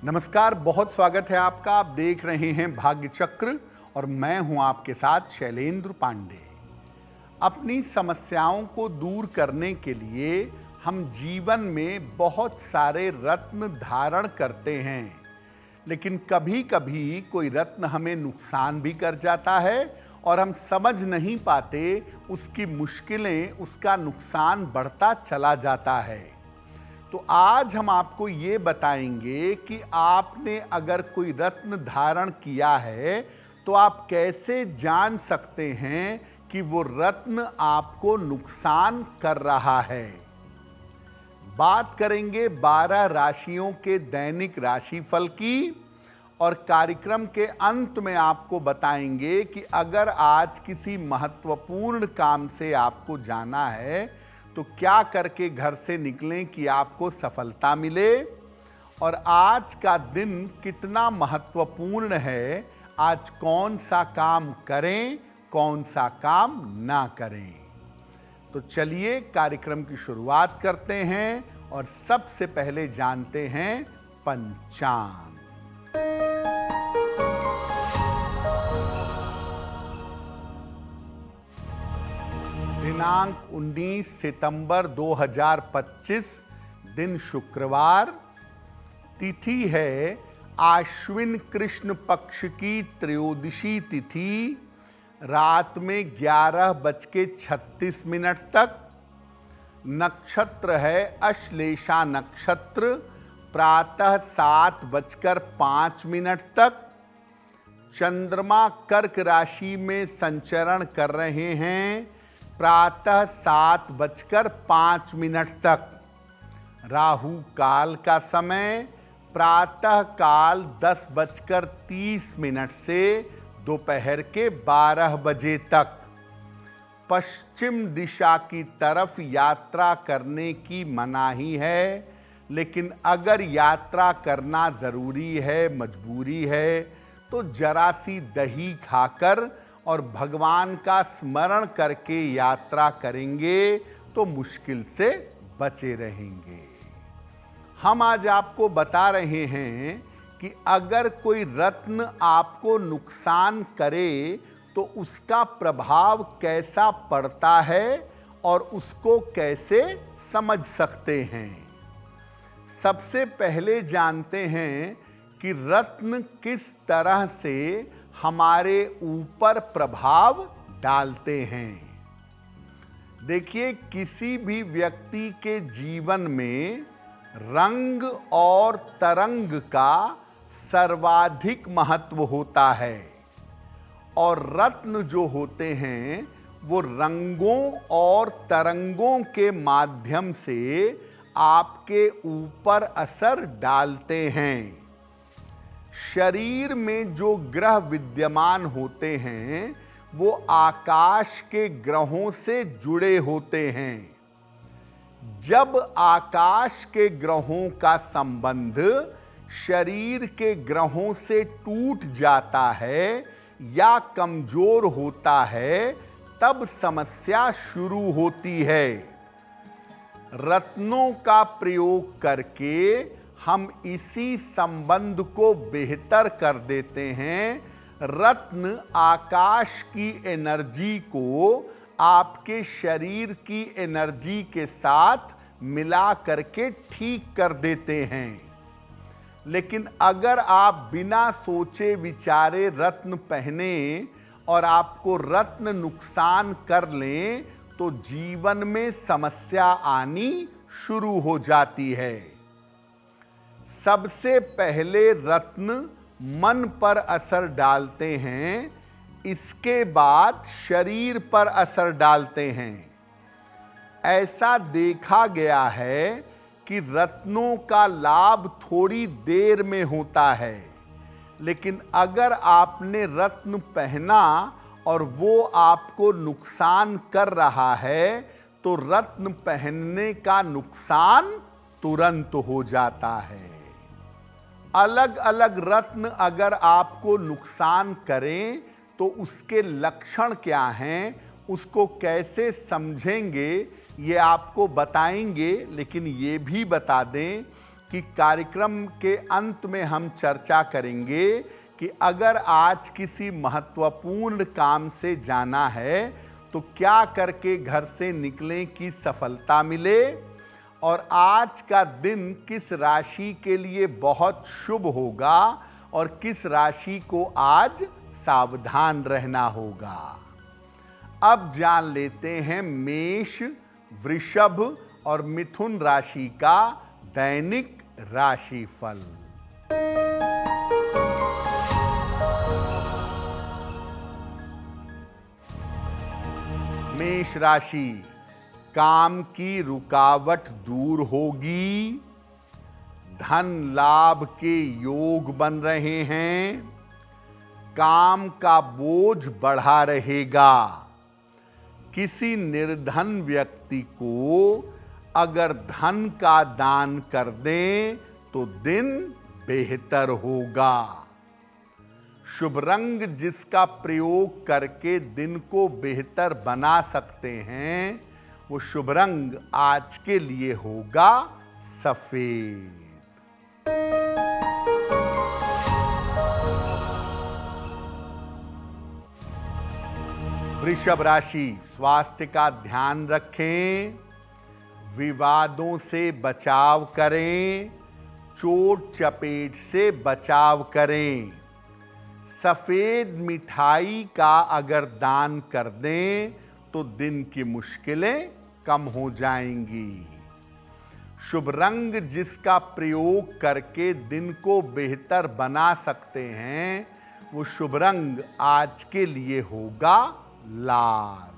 नमस्कार, बहुत स्वागत है आपका। आप देख रहे हैं भाग्य चक्र और मैं हूं आपके साथ शैलेंद्र पांडे। अपनी समस्याओं को दूर करने के लिए हम जीवन में बहुत सारे रत्न धारण करते हैं, लेकिन कभी-कभी कोई रत्न हमें नुकसान भी कर जाता है और हम समझ नहीं पाते, उसकी मुश्किलें, उसका नुकसान बढ़ता चला जाता है। तो आज हम आपको ये बताएंगे कि आपने अगर कोई रत्न धारण किया है तो आप कैसे जान सकते हैं कि वो रत्न आपको नुकसान कर रहा है। बात करेंगे 12 राशियों के दैनिक राशिफल की और कार्यक्रम के अंत में आपको बताएंगे कि अगर आज किसी महत्वपूर्ण काम से आपको जाना है तो क्या करके घर से निकलें कि आपको सफलता मिले, और आज का दिन कितना महत्वपूर्ण है, आज कौन सा काम करें, कौन सा काम ना करें। तो चलिए कार्यक्रम की शुरुआत करते हैं और सबसे पहले जानते हैं पंचांग। दिनांक 19 सितंबर 2025, दिन शुक्रवार, तिथि है आश्विन कृष्ण पक्ष की त्रयोदशी तिथि, रात में 11:36 तक। नक्षत्र है अश्लेषा नक्षत्र, प्रातः 7:05 तक। चंद्रमा कर्क राशि में संचरण कर रहे हैं, प्रातः 7:05 तक। राहु काल का समय प्रातः काल 10:30 से दोपहर के 12 बजे तक। पश्चिम दिशा की तरफ यात्रा करने की मनाही है, लेकिन अगर यात्रा करना ज़रूरी है, मजबूरी है, तो जरा सी दही खाकर और भगवान का स्मरण करके यात्रा करेंगे तो मुश्किल से बचे रहेंगे। हम आज आपको बता रहे हैं कि अगर कोई रत्न आपको नुकसान करे तो उसका प्रभाव कैसा पड़ता है और उसको कैसे समझ सकते हैं। सबसे पहले जानते हैं कि रत्न किस तरह से हमारे ऊपर प्रभाव डालते हैं। देखिए, किसी भी व्यक्ति के जीवन में रंग और तरंग का सर्वाधिक महत्व होता है, और रत्न जो होते हैं वो रंगों और तरंगों के माध्यम से आपके ऊपर असर डालते हैं। शरीर में जो ग्रह विद्यमान होते हैं वो आकाश के ग्रहों से जुड़े होते हैं। जब आकाश के ग्रहों का संबंध शरीर के ग्रहों से टूट जाता है या कमजोर होता है, तब समस्या शुरू होती है। रत्नों का प्रयोग करके हम इसी संबंध को बेहतर कर देते हैं। रत्न आकाश की एनर्जी को आपके शरीर की एनर्जी के साथ मिला करके ठीक कर देते हैं। लेकिन अगर आप बिना सोचे विचारे रत्न पहने और आपको रत्न नुकसान कर लें तो जीवन में समस्या आनी शुरू हो जाती है। सबसे पहले रत्न मन पर असर डालते हैं, इसके बाद शरीर पर असर डालते हैं। ऐसा देखा गया है कि रत्नों का लाभ थोड़ी देर में होता है, लेकिन अगर आपने रत्न पहना और वो आपको नुकसान कर रहा है तो रत्न पहनने का नुकसान तुरंत हो जाता है। अलग अलग रत्न अगर आपको नुकसान करें तो उसके लक्षण क्या हैं, उसको कैसे समझेंगे, ये आपको बताएंगे। लेकिन ये भी बता दें कि कार्यक्रम के अंत में हम चर्चा करेंगे कि अगर आज किसी महत्वपूर्ण काम से जाना है तो क्या करके घर से निकलें कि सफलता मिले, और आज का दिन किस राशि के लिए बहुत शुभ होगा और किस राशि को आज सावधान रहना होगा। अब जान लेते हैं मेष, वृषभ और मिथुन राशि का दैनिक राशिफल। मेष राशि, काम की रुकावट दूर होगी, धन लाभ के योग बन रहे हैं, काम का बोझ बढ़ा रहेगा। किसी निर्धन व्यक्ति को अगर धन का दान कर दें तो दिन बेहतर होगा। शुभ रंग जिसका प्रयोग करके दिन को बेहतर बना सकते हैं वो शुभ रंग आज के लिए होगा सफेद। वृषभ राशि, स्वास्थ्य का ध्यान रखें, विवादों से बचाव करें, चोट चपेट से बचाव करें। सफेद मिठाई का अगर दान कर दें तो दिन की मुश्किलें कम हो जाएंगी। शुभ रंग जिसका प्रयोग करके दिन को बेहतर बना सकते हैं वो शुभ रंग आज के लिए होगा लाल।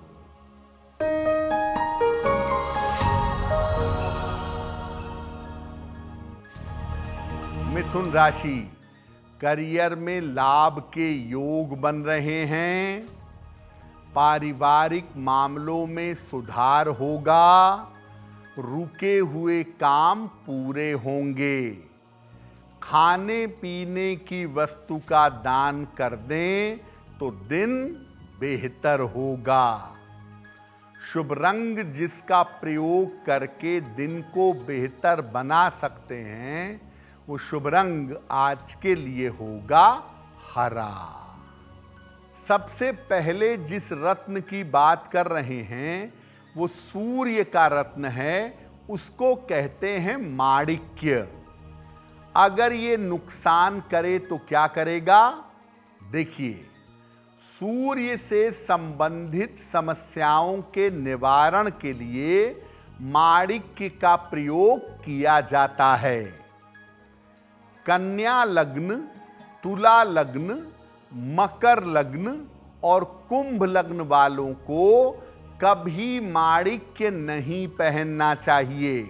मिथुन राशि, करियर में लाभ के योग बन रहे हैं, पारिवारिक मामलों में सुधार होगा, रुके हुए काम पूरे होंगे। खाने पीने की वस्तु का दान कर दें तो दिन बेहतर होगा। शुभ रंग जिसका प्रयोग करके दिन को बेहतर बना सकते हैं वो शुभ रंग आज के लिए होगा हरा। सबसे पहले जिस रत्न की बात कर रहे हैं वो सूर्य का रत्न है, उसको कहते हैं माणिक्य। अगर ये नुकसान करे तो क्या करेगा? देखिए, सूर्य से संबंधित समस्याओं के निवारण के लिए माणिक्य का प्रयोग किया जाता है। कन्या लग्न, तुला लग्न, मकर लग्न और कुंभ लग्न वालों को कभी माणिक्य नहीं पहनना चाहिए।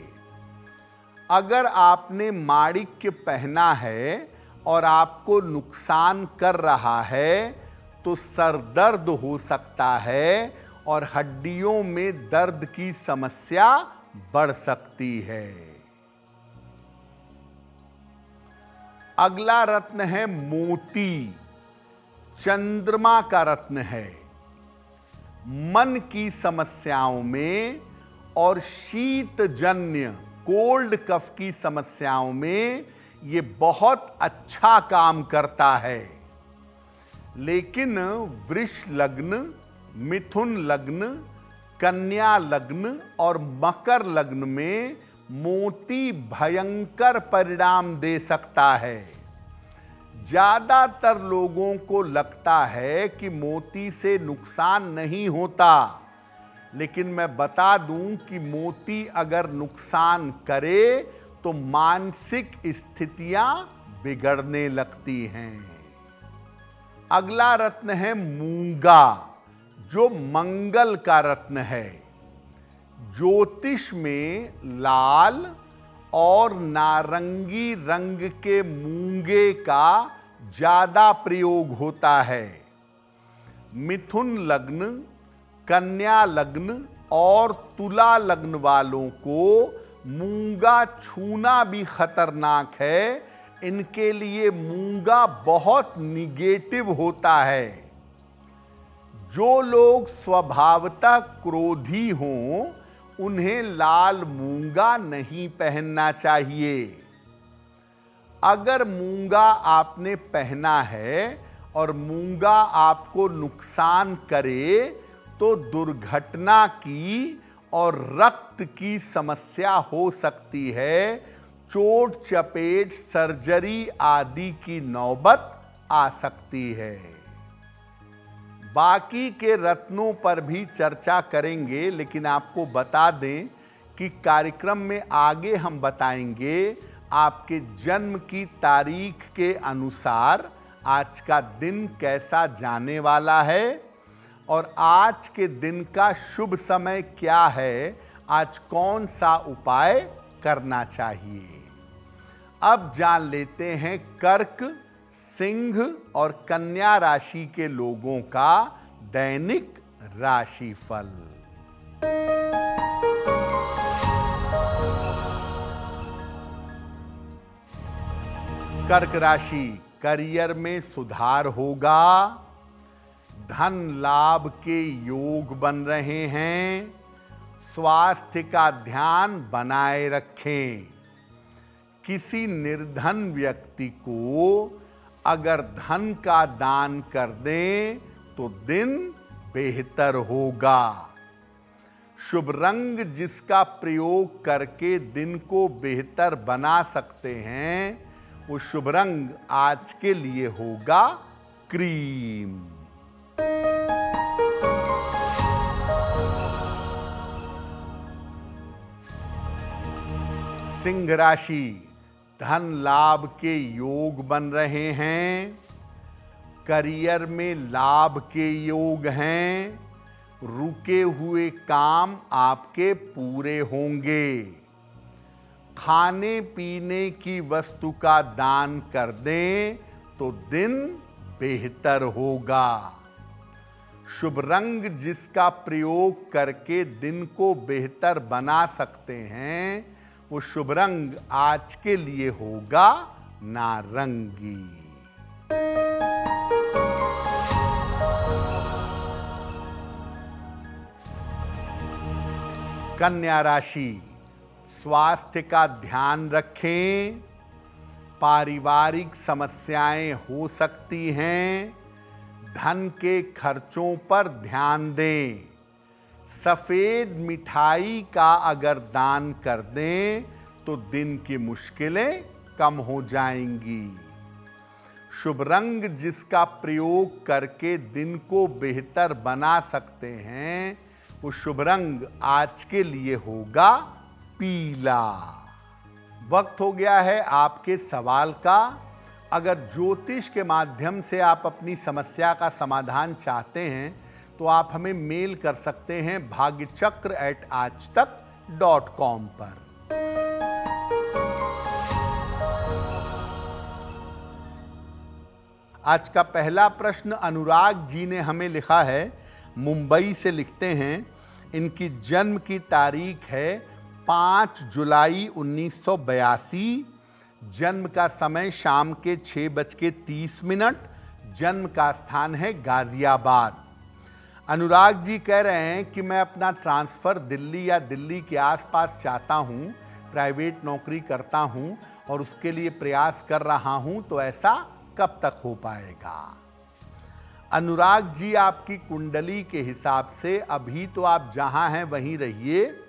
अगर आपने माणिक्य पहना है और आपको नुकसान कर रहा है तो सर दर्द हो सकता है और हड्डियों में दर्द की समस्या बढ़ सकती है। अगला रत्न है मोती, चंद्रमा का रत्न है। मन की समस्याओं में और शीतजन्य कोल्ड कफ की समस्याओं में ये बहुत अच्छा काम करता है। लेकिन वृष लग्न, मिथुन लग्न, कन्या लग्न और मकर लग्न में मोती भयंकर परिणाम दे सकता है। ज्यादातर लोगों को लगता है कि मोती से नुकसान नहीं होता, लेकिन मैं बता दूं कि मोती अगर नुकसान करे तो मानसिक स्थितियां बिगड़ने लगती हैं। अगला रत्न है मूंगा, जो मंगल का रत्न है। ज्योतिष में लाल और नारंगी रंग के मूंगे का ज्यादा प्रयोग होता है। मिथुन लग्न, कन्या लग्न और तुला लग्न वालों को मूंगा छूना भी खतरनाक है। इनके लिए मूंगा बहुत निगेटिव होता है। जो लोग स्वभावतः क्रोधी हों उन्हें लाल मूंगा नहीं पहनना चाहिए। अगर मूंगा आपने पहना है और मूंगा आपको नुकसान करे तो दुर्घटना की और रक्त की समस्या हो सकती है, चोट चपेट सर्जरी आदि की नौबत आ सकती है। बाकी के रत्नों पर भी चर्चा करेंगे, लेकिन आपको बता दें कि कार्यक्रम में आगे हम बताएंगे आपके जन्म की तारीख के अनुसार आज का दिन कैसा जाने वाला है और आज के दिन का शुभ समय क्या है, आज कौन सा उपाय करना चाहिए। अब जान लेते हैं कर्क, सिंह और कन्या राशि के लोगों का दैनिक राशिफल। कर्क राशि, करियर में सुधार होगा, धन लाभ के योग बन रहे हैं, स्वास्थ्य का ध्यान बनाए रखें। किसी निर्धन व्यक्ति को अगर धन का दान कर दें तो दिन बेहतर होगा। शुभ रंग जिसका प्रयोग करके दिन को बेहतर बना सकते हैं, वो शुभ रंग आज के लिए होगा क्रीम। सिंह राशि, धन लाभ के योग बन रहे हैं, करियर में लाभ के योग हैं, रुके हुए काम आपके पूरे होंगे। खाने पीने की वस्तु का दान कर दें तो दिन बेहतर होगा। शुभ रंग जिसका प्रयोग करके दिन को बेहतर बना सकते हैं, वो शुभ रंग आज के लिए होगा नारंगी। कन्या राशि, स्वास्थ्य का ध्यान रखें, पारिवारिक समस्याएं हो सकती हैं, धन के खर्चों पर ध्यान दें। सफेद मिठाई का अगर दान कर दें तो दिन की मुश्किलें कम हो जाएंगी। शुभ रंग जिसका प्रयोग करके दिन को बेहतर बना सकते हैं, वो शुभ रंग आज के लिए होगा पीला। वक्त हो गया है आपके सवाल का। अगर ज्योतिष के माध्यम से आप अपनी समस्या का समाधान चाहते हैं तो आप हमें मेल कर सकते हैं bhagyachakra@aajtak.com पर। आज का पहला प्रश्न अनुराग जी ने हमें लिखा है, मुंबई से लिखते हैं। इनकी जन्म की तारीख है 5 जुलाई 1982, जन्म का समय शाम के 6:30, जन्म का स्थान है गाजियाबाद। अनुराग जी कह रहे हैं कि मैं अपना ट्रांसफ़र दिल्ली या दिल्ली के आसपास चाहता हूं, प्राइवेट नौकरी करता हूं और उसके लिए प्रयास कर रहा हूं, तो ऐसा कब तक हो पाएगा। अनुराग जी, आपकी कुंडली के हिसाब से अभी तो आप जहां हैं वहीं रहिए।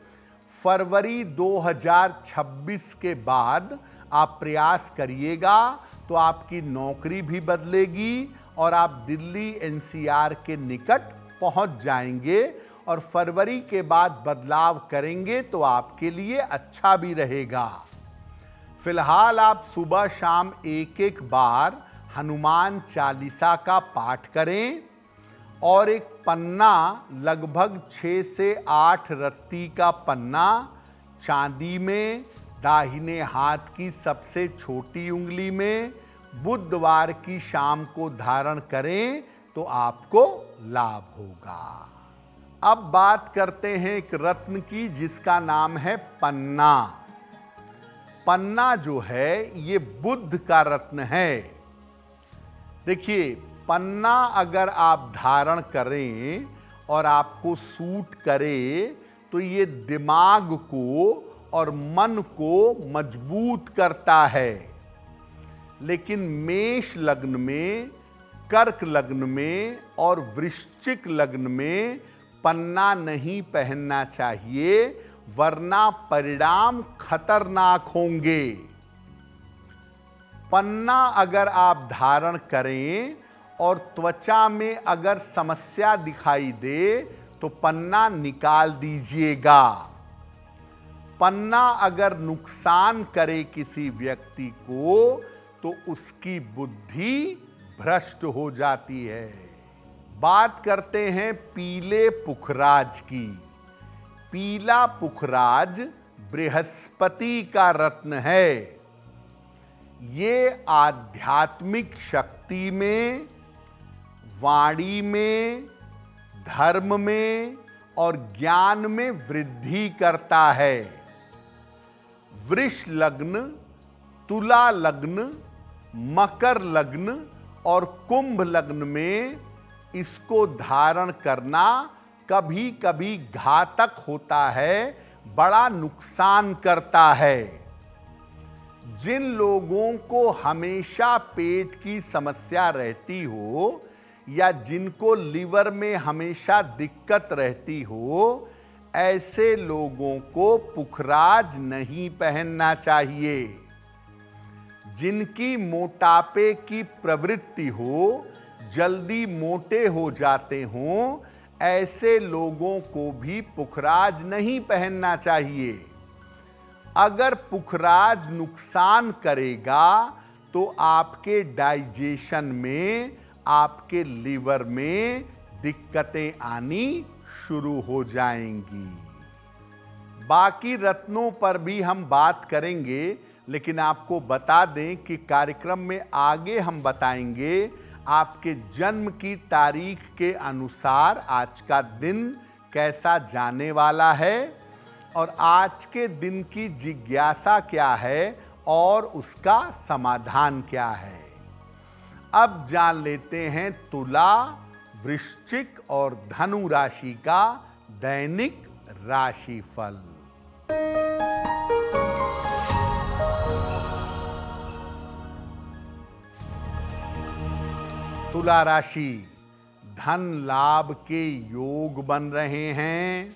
फरवरी 2026 के बाद आप प्रयास करिएगा तो आपकी नौकरी भी बदलेगी और आप दिल्ली एनसीआर के निकट पहुंच जाएंगे और फरवरी के बाद बदलाव करेंगे तो आपके लिए अच्छा भी रहेगा। फिलहाल आप सुबह शाम एक बार हनुमान चालीसा का पाठ करें और एक पन्ना, लगभग 6 से 8 रत्ती का पन्ना, चांदी में, दाहिने हाथ की सबसे छोटी उंगली में, बुधवार की शाम को धारण करें तो आपको लाभ होगा। अब बात करते हैं एक रत्न की जिसका नाम है पन्ना। पन्ना जो है ये बुध का रत्न है। देखिए, पन्ना अगर आप धारण करें और आपको सूट करे तो ये दिमाग को और मन को मजबूत करता है। लेकिन मेष लग्न में, कर्क लग्न में और वृश्चिक लग्न में पन्ना नहीं पहनना चाहिए, वरना परिणाम खतरनाक होंगे। पन्ना अगर आप धारण करें और त्वचा में अगर समस्या दिखाई दे तो पन्ना निकाल दीजिएगा। पन्ना अगर नुकसान करे किसी व्यक्ति को तो उसकी बुद्धि भ्रष्ट हो जाती है। बात करते हैं पीले पुखराज की। पीला पुखराज बृहस्पति का रत्न है। ये आध्यात्मिक शक्ति में, वाणी में, धर्म में और ज्ञान में वृद्धि करता है। वृष लग्न, तुला लग्न, मकर लग्न और कुंभ लग्न में इसको धारण करना कभी कभी घातक होता है, बड़ा नुकसान करता है। जिन लोगों को हमेशा पेट की समस्या रहती हो या जिनको लीवर में हमेशा दिक्कत रहती हो, ऐसे लोगों को पुखराज नहीं पहनना चाहिए। जिनकी मोटापे की प्रवृत्ति हो, जल्दी मोटे हो जाते हों, ऐसे लोगों को भी पुखराज नहीं पहनना चाहिए। अगर पुखराज नुकसान करेगा तो आपके डाइजेशन में, आपके लीवर में दिक्कतें आनी शुरू हो जाएंगी। बाकी रत्नों पर भी हम बात करेंगे, लेकिन आपको बता दें कि कार्यक्रम में आगे हम बताएंगे आपके जन्म की तारीख के अनुसार आज का दिन कैसा जाने वाला है और आज के दिन की जिज्ञासा क्या है और उसका समाधान क्या है। अब जान लेते हैं तुला, वृश्चिक और धनु राशि का दैनिक राशिफल। तुला राशि, धन लाभ के योग बन रहे हैं।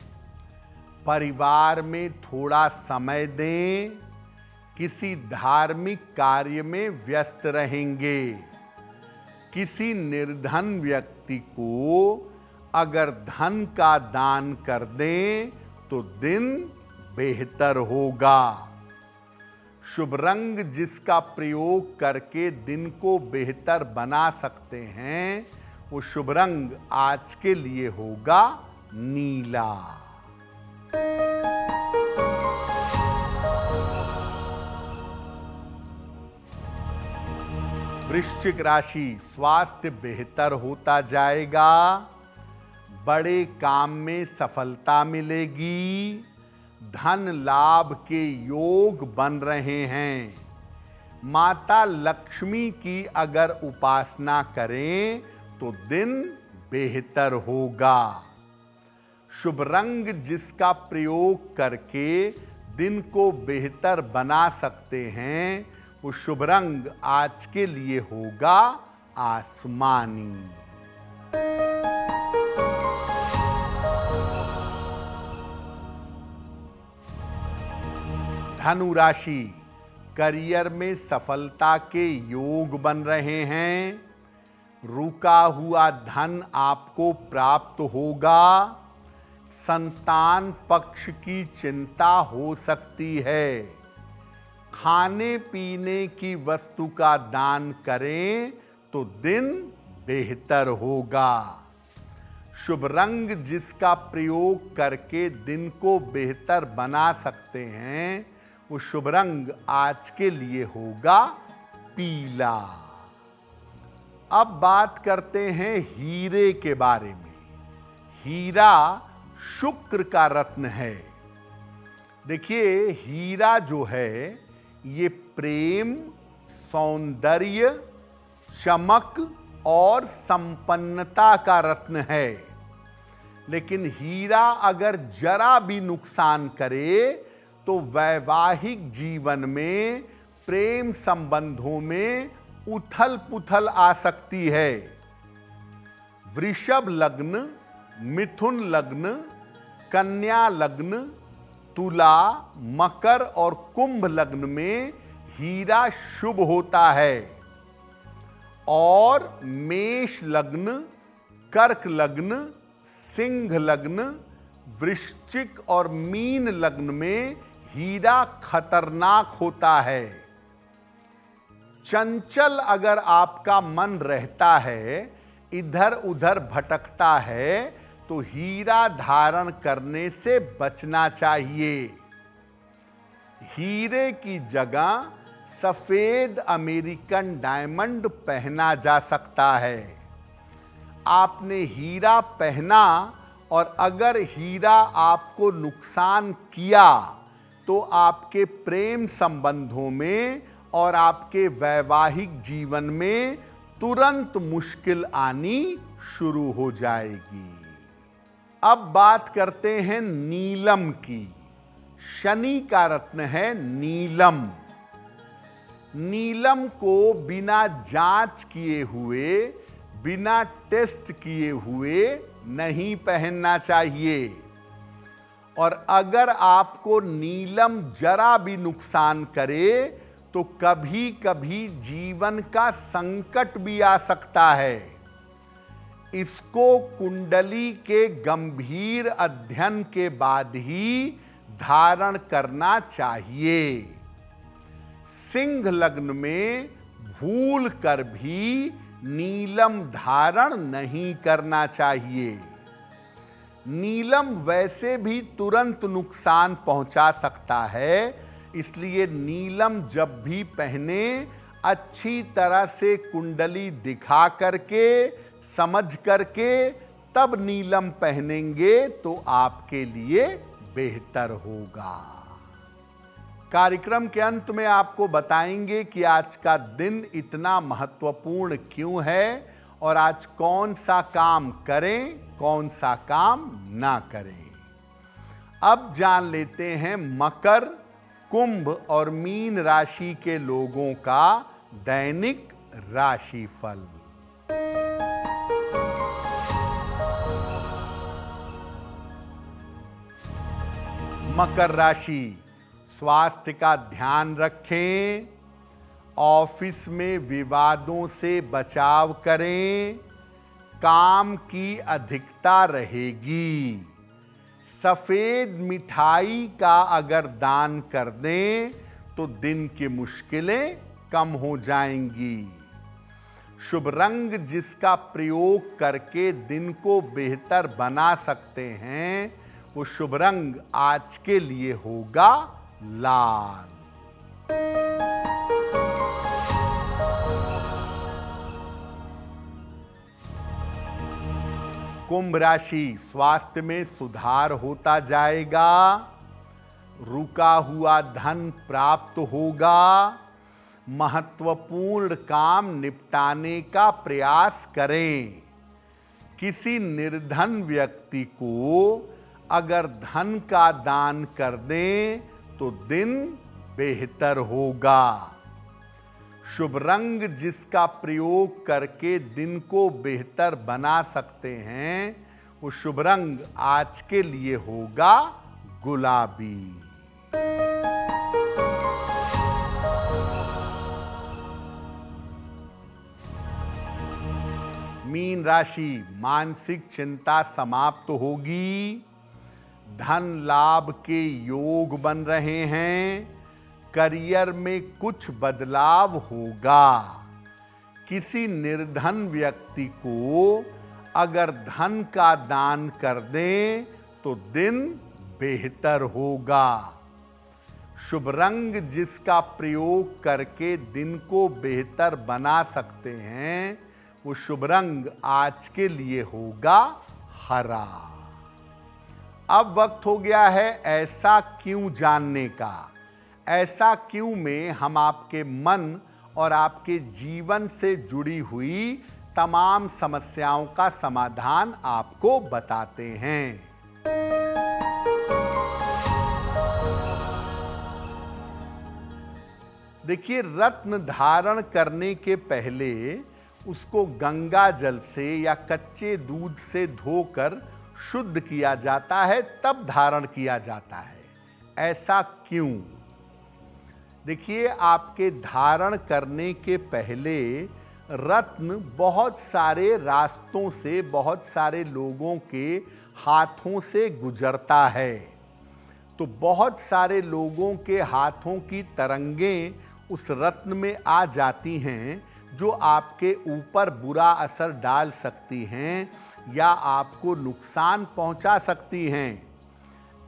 परिवार में थोड़ा समय दें। किसी धार्मिक कार्य में व्यस्त रहेंगे। किसी निर्धन व्यक्ति को अगर धन का दान कर दें तो दिन बेहतर होगा। शुभ रंग जिसका प्रयोग करके दिन को बेहतर बना सकते हैं, वो शुभ रंग आज के लिए होगा नीला। वृश्चिक राशि, स्वास्थ्य बेहतर होता जाएगा। बड़े काम में सफलता मिलेगी। धन लाभ के योग बन रहे हैं। माता लक्ष्मी की अगर उपासना करें तो दिन बेहतर होगा। शुभ रंग जिसका प्रयोग करके दिन को बेहतर बना सकते हैं, वो शुभ रंग आज के लिए होगा आसमानी। धनु राशि, करियर में सफलता के योग बन रहे हैं। रुका हुआ धन आपको प्राप्त होगा। संतान पक्ष की चिंता हो सकती है। खाने पीने की वस्तु का दान करें तो दिन बेहतर होगा। शुभ रंग जिसका प्रयोग करके दिन को बेहतर बना सकते हैं, वो शुभ रंग आज के लिए होगा पीला। अब बात करते हैं हीरे के बारे में। हीरा शुक्र का रत्न है। देखिए, हीरा जो है ये प्रेम, सौंदर्य, चमक और संपन्नता का रत्न है। लेकिन हीरा अगर जरा भी नुकसान करे तो वैवाहिक जीवन में प्रेम संबंधों में उथल पुथल आ सकती है। वृषभ लग्न, मिथुन लग्न, कन्या लग्न, तुला, मकर और कुंभ लग्न में हीरा शुभ होता है और मेष लग्न, कर्क लग्न, सिंह लग्न, वृश्चिक और मीन लग्न में हीरा खतरनाक होता है। चंचल अगर आपका मन रहता है, इधर उधर भटकता है, तो हीरा धारण करने से बचना चाहिए। हीरे की जगह सफेद अमेरिकन डायमंड पहना जा सकता है। आपने हीरा पहना और अगर हीरा आपको नुकसान किया तो आपके प्रेम संबंधों में और आपके वैवाहिक जीवन में तुरंत मुश्किल आनी शुरू हो जाएगी। अब बात करते हैं नीलम की। शनि का रत्न है नीलम। नीलम को बिना जांच किए हुए, बिना टेस्ट किए हुए नहीं पहनना चाहिए। और अगर आपको नीलम जरा भी नुकसान करे तो कभी कभी जीवन का संकट भी आ सकता है। इसको कुंडली के गंभीर अध्ययन के बाद ही धारण करना चाहिए। सिंह लग्न में भूल कर भी नीलम धारण नहीं करना चाहिए। नीलम वैसे भी तुरंत नुकसान पहुंचा सकता है, इसलिए नीलम जब भी पहने अच्छी तरह से कुंडली दिखा करके, समझ करके तब नीलम पहनेंगे तो आपके लिए बेहतर होगा। कार्यक्रम के अंत में आपको बताएंगे कि आज का दिन इतना महत्वपूर्ण क्यों है और आज कौन सा काम करें, कौन सा काम ना करें। अब जान लेते हैं मकर, कुंभ और मीन राशि के लोगों का दैनिक राशिफल। मकर राशि, स्वास्थ्य का ध्यान रखें, ऑफिस में विवादों से बचाव करें, काम की अधिकता रहेगी। सफेद मिठाई का अगर दान कर दें तो दिन की मुश्किलें कम हो जाएंगी। शुभ रंग जिसका प्रयोग करके दिन को बेहतर बना सकते हैं, वो शुभ रंग आज के लिए होगा लाल। कुंभ राशि, स्वास्थ्य में सुधार होता जाएगा, रुका हुआ धन प्राप्त होगा, महत्वपूर्ण काम निपटाने का प्रयास करें। किसी निर्धन व्यक्ति को अगर धन का दान कर दें तो दिन बेहतर होगा। शुभ रंग जिसका प्रयोग करके दिन को बेहतर बना सकते हैं, वो शुभ रंग आज के लिए होगा गुलाबी। मीन राशि, मानसिक चिंता समाप्त होगी, धन लाभ के योग बन रहे हैं, करियर में कुछ बदलाव होगा। किसी निर्धन व्यक्ति को अगर धन का दान कर दें तो दिन बेहतर होगा। शुभ रंग जिसका प्रयोग करके दिन को बेहतर बना सकते हैं, वो शुभ रंग आज के लिए होगा हरा। अब वक्त हो गया है ऐसा क्यों जानने का। ऐसा क्यों में हम आपके मन और आपके जीवन से जुड़ी हुई तमाम समस्याओं का समाधान आपको बताते हैं। देखिए, रत्न धारण करने के पहले उसको गंगा जल से या कच्चे दूध से धोकर शुद्ध किया जाता है, तब धारण किया जाता है। ऐसा क्यों? देखिए, आपके धारण करने के पहले रत्न बहुत सारे रास्तों से, बहुत सारे लोगों के हाथों से गुजरता है। तो बहुत सारे लोगों के हाथों की तरंगें उस रत्न में आ जाती हैं, जो आपके ऊपर बुरा असर डाल सकती हैं या आपको नुकसान पहुंचा सकती हैं।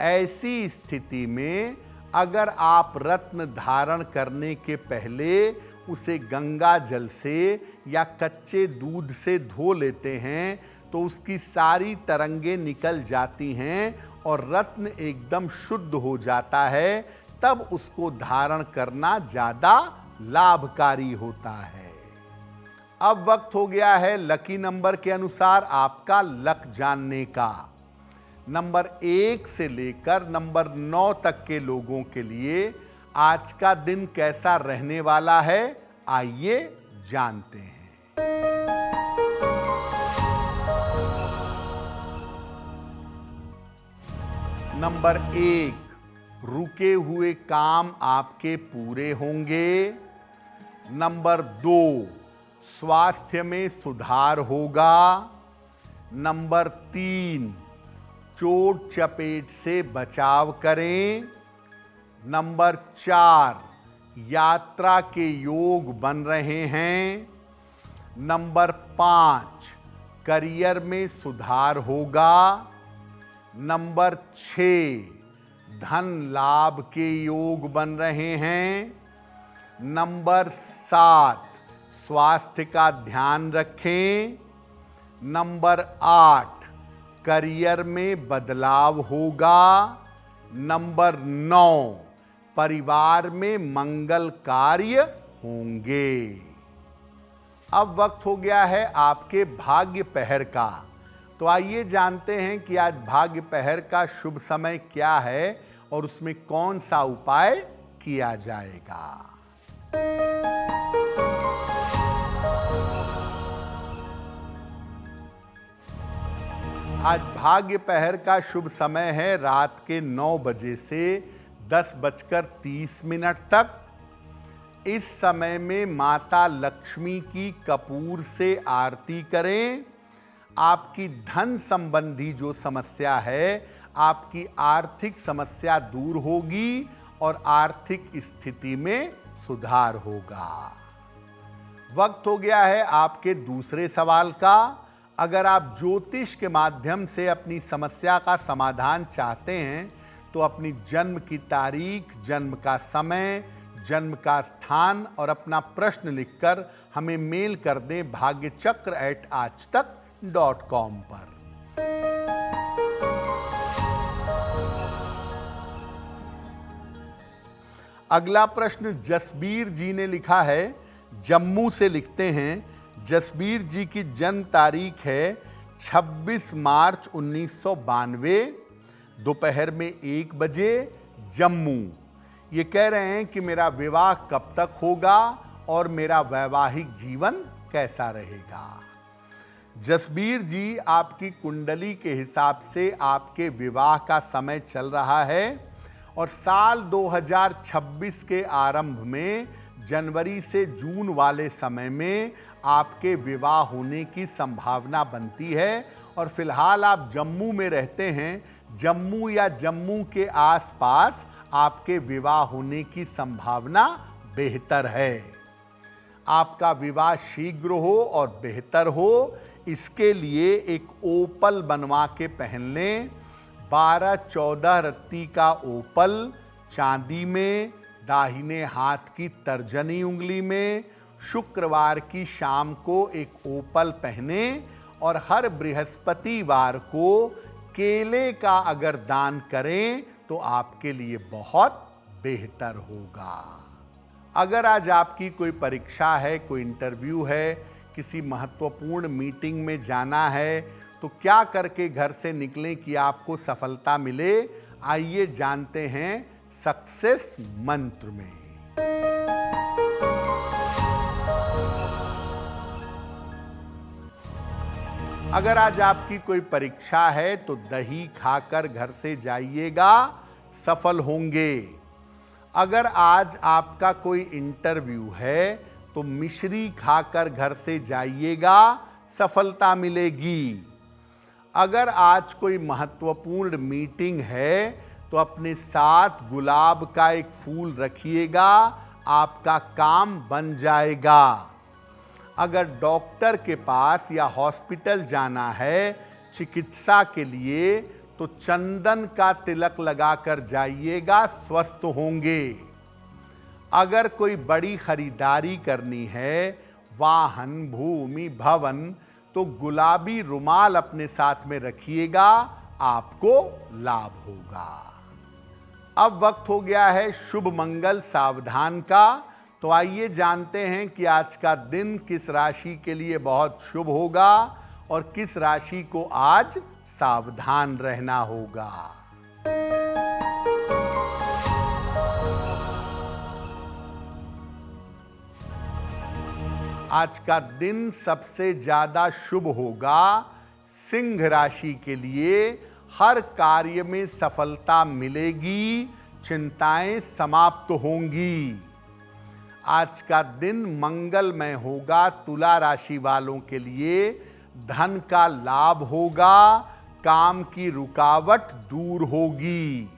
ऐसी स्थिति में अगर आप रत्न धारण करने के पहले उसे गंगा जल से या कच्चे दूध से धो लेते हैं, तो उसकी सारी तरंगें निकल जाती हैं और रत्न एकदम शुद्ध हो जाता है। तब उसको धारण करना ज़्यादा लाभकारी होता है। अब वक्त हो गया है लकी नंबर के अनुसार आपका लक जानने का। नंबर 1 से लेकर नंबर 9 तक के लोगों के लिए आज का दिन कैसा रहने वाला है, आइए जानते हैं। नंबर 1, रुके हुए काम आपके पूरे होंगे। नंबर 2, स्वास्थ्य में सुधार होगा। नंबर 3, चोट चपेट से बचाव करें। नंबर 4, यात्रा के योग बन रहे हैं। नंबर 5, करियर में सुधार होगा। नंबर 6, धन लाभ के योग बन रहे हैं। नंबर 7, स्वास्थ्य का ध्यान रखें। नंबर 8, करियर में बदलाव होगा। नंबर 9, परिवार में मंगल कार्य होंगे। अब वक्त हो गया है आपके भाग्य पहर का। तो आइए जानते हैं कि आज भाग्य पहर का शुभ समय क्या है और उसमें कौन सा उपाय किया जाएगा। आज भाग्य पहर का शुभ समय है रात के 9 बजे से 10:30 तक। इस समय में माता लक्ष्मी की कपूर से आरती करें। आपकी धन संबंधी जो समस्या है, आपकी आर्थिक समस्या दूर होगी और आर्थिक स्थिति में सुधार होगा। वक्त हो गया है आपके दूसरे सवाल का। अगर आप ज्योतिष के माध्यम से अपनी समस्या का समाधान चाहते हैं, तो अपनी जन्म की तारीख, जन्म का समय, जन्म का स्थान और अपना प्रश्न लिखकर हमें मेल कर दें bhagyachakra@aajtak.com पर। अगला प्रश्न जसबीर जी ने लिखा है, जम्मू से लिखते हैं। जसबीर जी की जन्म तारीख है 26 मार्च 1992, दोपहर में 1 बजे, जम्मू। ये कह रहे हैं कि मेरा विवाह कब तक होगा और मेरा वैवाहिक जीवन कैसा रहेगा। जसबीर जी, आपकी कुंडली के हिसाब से आपके विवाह का समय चल रहा है और साल 2026 के आरंभ में जनवरी से जून वाले समय में आपके विवाह होने की संभावना बनती है। और फिलहाल आप जम्मू में रहते हैं, जम्मू या जम्मू के आसपास आपके विवाह होने की संभावना बेहतर है। आपका विवाह शीघ्र हो और बेहतर हो, इसके लिए एक ओपल बनवा के पहन लें। 12-14 रत्ती का ओपल चांदी में, दाहिने हाथ की तर्जनी उंगली में, शुक्रवार की शाम को एक ओपल पहने और हर बृहस्पतिवार को केले का अगर दान करें तो आपके लिए बहुत बेहतर होगा। अगर आज आपकी कोई परीक्षा है, कोई इंटरव्यू है, किसी महत्वपूर्ण मीटिंग में जाना है, तो क्या करके घर से निकलें कि आपको सफलता मिले, आइए जानते हैं सक्सेस मंत्र में। अगर आज आपकी कोई परीक्षा है तो दही खाकर घर से जाइएगा, सफल होंगे। अगर आज आपका कोई इंटरव्यू है तो मिश्री खाकर घर से जाइएगा, सफलता मिलेगी। अगर आज कोई महत्वपूर्ण मीटिंग है तो अपने साथ गुलाब का एक फूल रखिएगा, आपका काम बन जाएगा। अगर डॉक्टर के पास या हॉस्पिटल जाना है चिकित्सा के लिए तो चंदन का तिलक लगाकर जाइएगा, स्वस्थ होंगे। अगर कोई बड़ी खरीदारी करनी है, वाहन, भूमि, भवन, तो गुलाबी रुमाल अपने साथ में रखिएगा, आपको लाभ होगा। अब वक्त हो गया है शुभ मंगल सावधान का। तो आइए जानते हैं कि आज का दिन किस राशि के लिए बहुत शुभ होगा और किस राशि को आज सावधान रहना होगा। आज का दिन सबसे ज्यादा शुभ होगा सिंह राशि के लिए। हर कार्य में सफलता मिलेगी, चिंताएं समाप्त होंगी। आज का दिन मंगलमय होगा तुला राशि वालों के लिए। धन का लाभ होगा, काम की रुकावट दूर होगी।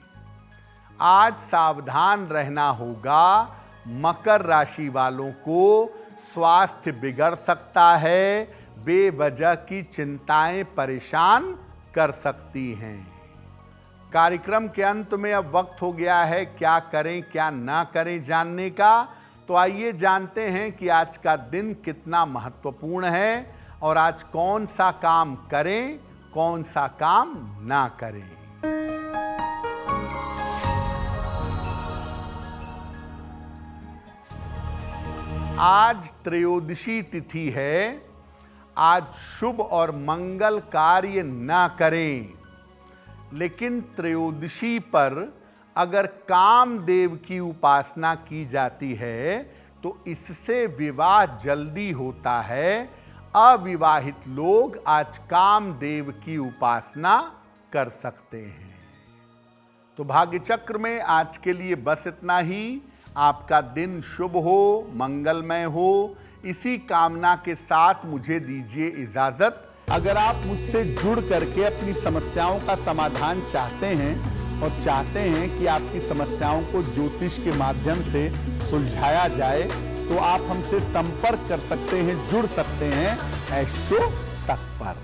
आज सावधान रहना होगा मकर राशि वालों को। स्वास्थ्य बिगड़ सकता है, बेवजह की चिंताएं परेशान कर सकती हैं। कार्यक्रम के अंत में अब वक्त हो गया है क्या करें क्या ना करें जानने का। तो आइए जानते हैं कि आज का दिन कितना महत्वपूर्ण है और आज कौन सा काम करें, कौन सा काम ना करें। आज त्रयोदशी तिथि है। आज शुभ और मंगल कार्य ना करें, लेकिन त्रयोदशी पर अगर कामदेव की उपासना की जाती है तो इससे विवाह जल्दी होता है। अविवाहित लोग आज कामदेव की उपासना कर सकते हैं। तो भाग्य चक्र में आज के लिए बस इतना ही। आपका दिन शुभ हो, मंगलमय हो, इसी कामना के साथ मुझे दीजिए इजाजत। अगर आप मुझसे जुड़ करके अपनी समस्याओं का समाधान चाहते हैं और चाहते हैं कि आपकी समस्याओं को ज्योतिष के माध्यम से सुलझाया जाए तो आप हमसे संपर्क कर सकते हैं, जुड़ सकते हैं एस्ट्रो तक पर।